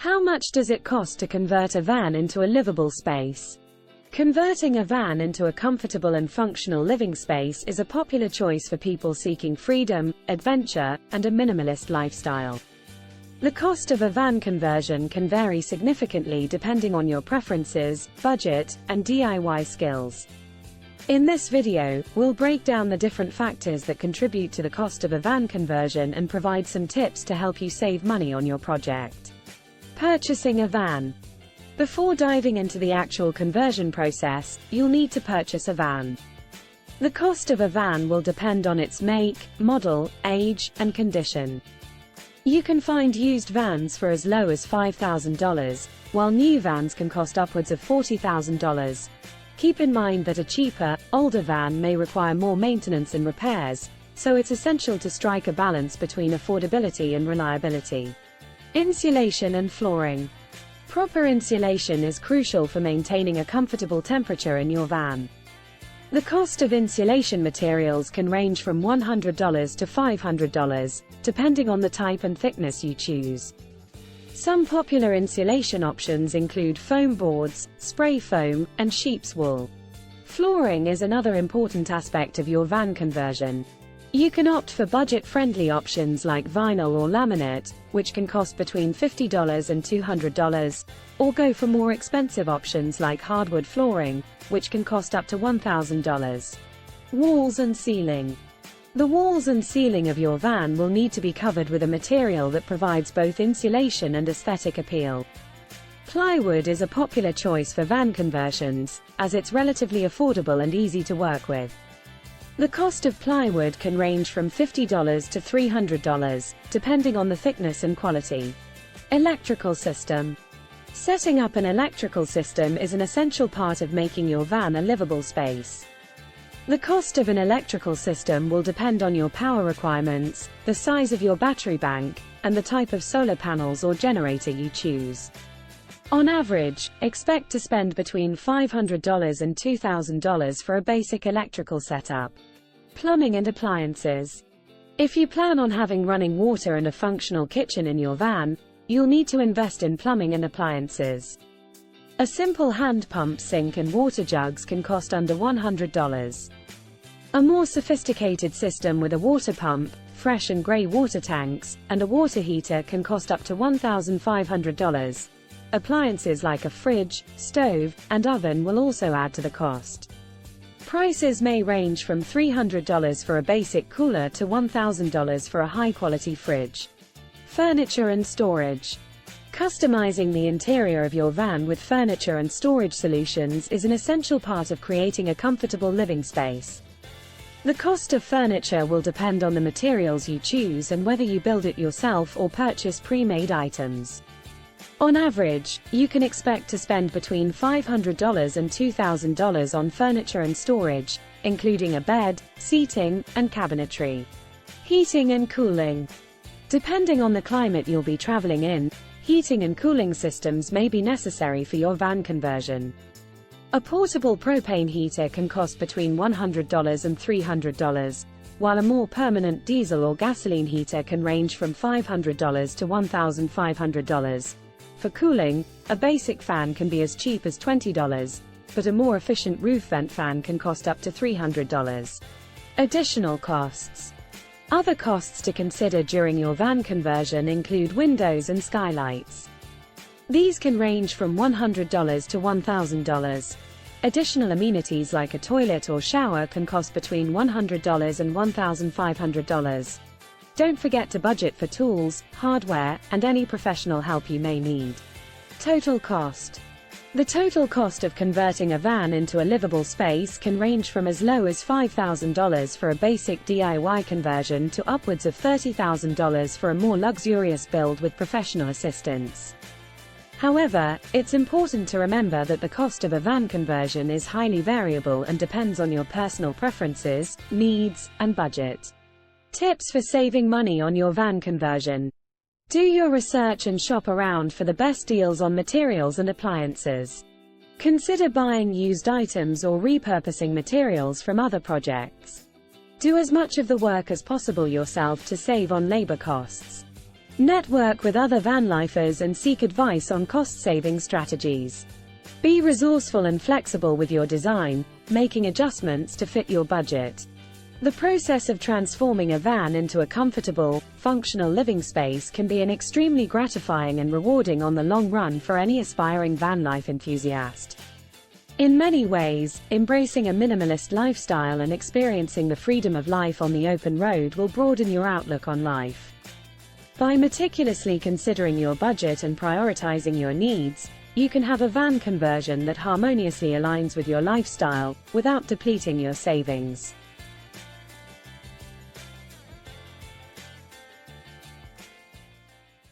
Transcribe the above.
How much does it cost to convert a van into a livable space? Converting a van into a comfortable and functional living space is a popular choice for people seeking freedom, adventure, and a minimalist lifestyle. The cost of a van conversion can vary significantly depending on your preferences, budget, and DIY skills. In this video, we'll break down the different factors that contribute to the cost of a van conversion and provide some tips to help you save money on your project. Purchasing a van. Before diving into the actual conversion process, you'll need to purchase a van. The cost of a van will depend on its make, model, age, and condition. You can find used vans for as low as $5,000, while new vans can cost upwards of $40,000. Keep in mind that a cheaper, older van may require more maintenance and repairs, so it's essential to strike a balance between affordability and reliability. Insulation and flooring. Proper insulation is crucial for maintaining a comfortable temperature in your van. The cost of insulation materials can range from $100 to $500, depending on the type and thickness you choose. Some popular insulation options include foam boards, spray foam, and sheep's wool. Flooring is another important aspect of your van conversion. You can opt for budget-friendly options like vinyl or laminate, which can cost between $50 and $200, or go for more expensive options like hardwood flooring, which can cost up to $1,000. Walls and ceiling. The walls and ceiling of your van will need to be covered with a material that provides both insulation and aesthetic appeal. Plywood is a popular choice for van conversions, as it's relatively affordable and easy to work with. The cost of plywood can range from $50 to $300, depending on the thickness and quality. Electrical system. Setting up an electrical system is an essential part of making your van a livable space. The cost of an electrical system will depend on your power requirements, the size of your battery bank, and the type of solar panels or generator you choose. On average, expect to spend between $500 and $2,000 for a basic electrical setup. Plumbing and appliances. If you plan on having running water and a functional kitchen in your van, you'll need to invest in plumbing and appliances. A simple hand pump sink and water jugs can cost under $100. A more sophisticated system with a water pump, fresh and grey water tanks, and a water heater can cost up to $1,500. Appliances like a fridge, stove, and oven will also add to the cost. Prices may range from $300 for a basic cooler to $1,000 for a high-quality fridge. Furniture and storage. Customizing the interior of your van with furniture and storage solutions is an essential part of creating a comfortable living space. The cost of furniture will depend on the materials you choose and whether you build it yourself or purchase pre-made items. On average, you can expect to spend between $500 and $2,000 on furniture and storage, including a bed, seating, and cabinetry. Heating and cooling. Depending on the climate you'll be traveling in, heating and cooling systems may be necessary for your van conversion. A portable propane heater can cost between $100 and $300, while a more permanent diesel or gasoline heater can range from $500 to $1,500. For cooling, a basic fan can be as cheap as $20, but a more efficient roof vent fan can cost up to $300. Additional costs. Other costs to consider during your van conversion include windows and skylights. These can range from $100 to $1,000. Additional amenities like a toilet or shower can cost between $100 and $1,500. Don't forget to budget for tools, hardware, and any professional help you may need. Total cost. The total cost of converting a van into a livable space can range from as low as $5,000 for a basic DIY conversion to upwards of $30,000 for a more luxurious build with professional assistance. However, it's important to remember that the cost of a van conversion is highly variable and depends on your personal preferences, needs, and budget. Tips for saving money on your van conversion. Do your research and shop around for the best deals on materials and appliances. Consider buying used items or repurposing materials from other projects. Do as much of the work as possible yourself to save on labor costs. Network with other vanlifers and seek advice on cost-saving strategies. Be resourceful and flexible with your design, making adjustments to fit your budget. The process of transforming a van into a comfortable, functional living space can be an extremely gratifying and rewarding on the long run for any aspiring van life enthusiast. In many ways, embracing a minimalist lifestyle and experiencing the freedom of life on the open road will broaden your outlook on life. By meticulously considering your budget and prioritizing your needs, you can have a van conversion that harmoniously aligns with your lifestyle, without depleting your savings.